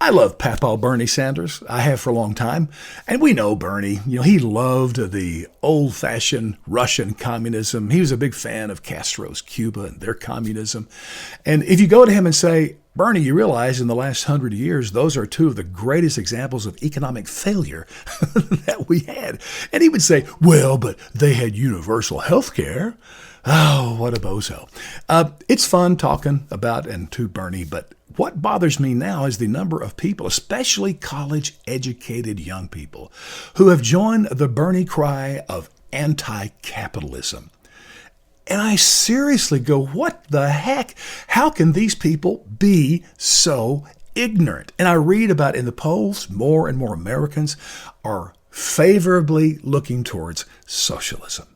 I love Papa Bernie Sanders. I have for a long time. And we know Bernie, he loved the old-fashioned Russian communism. He was a big fan of Castro's Cuba and their communism. And if you go to him and say, Bernie, you realize in the last 100 years, those are two of the greatest examples of economic failure that we had. And he would say, well, but they had universal health care. Oh, what a bozo. It's fun talking about and to Bernie, but what bothers me now is the number of people, especially college-educated young people, who have joined the Bernie cry of anti-capitalism. And I seriously go, what the heck? How can these people be so ignorant? And I read about in the polls, more and more Americans are favorably looking towards socialism.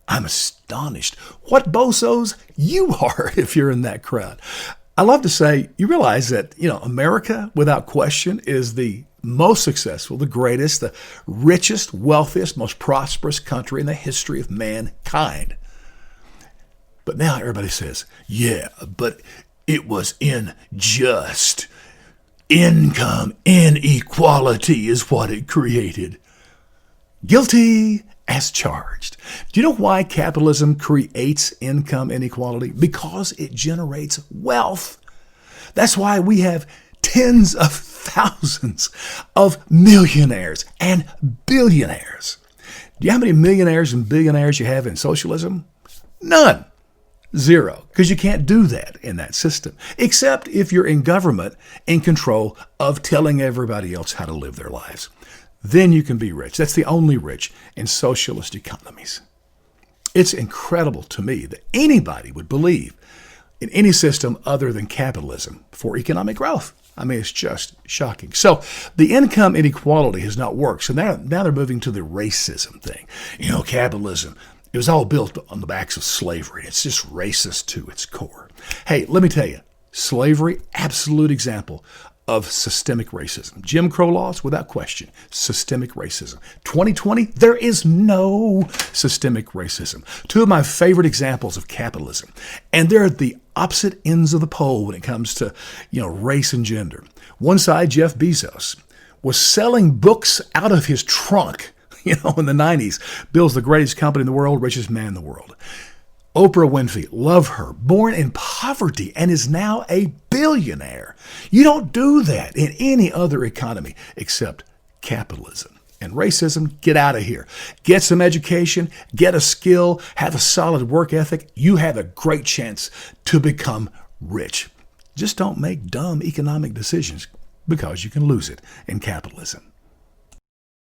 I'm astonished. What bozos you are if you're in that crowd. I love to say, you realize that, America, without question, is the most successful, the greatest, the richest, wealthiest, most prosperous country in the history of mankind. But now everybody says, yeah, but it was unjust. Income inequality is what it created. Guilty as charged. Do you know why capitalism creates income inequality? Because it generates wealth. That's why we have tens of thousands of millionaires and billionaires. Do you know how many millionaires and billionaires you have in socialism? None. Zero. Because you can't do that in that system, except if you're in government in control of telling everybody else how to live their lives. Then you can be rich. That's the only rich in socialist economies. It's incredible to me that anybody would believe in any system other than capitalism for economic growth. I mean, it's just shocking. So the income inequality has not worked. So now they're moving to the racism thing. Capitalism, it was all built on the backs of slavery. It's just racist to its core. Hey, let me tell you, slavery, absolute example of systemic racism. Jim Crow laws, without question, systemic racism. 2020, there is no systemic racism. Two of my favorite examples of capitalism, and they're at the opposite ends of the pole when it comes to, race and gender. One side, Jeff Bezos, was selling books out of his trunk, in the 90s. Bill's the greatest company in the world, richest man in the world. Oprah Winfrey, love her, born in poverty and is now a billionaire. You don't do that in any other economy except capitalism. And racism, get out of here. Get some education, get a skill, have a solid work ethic. You have a great chance to become rich. Just don't make dumb economic decisions because you can lose it in capitalism.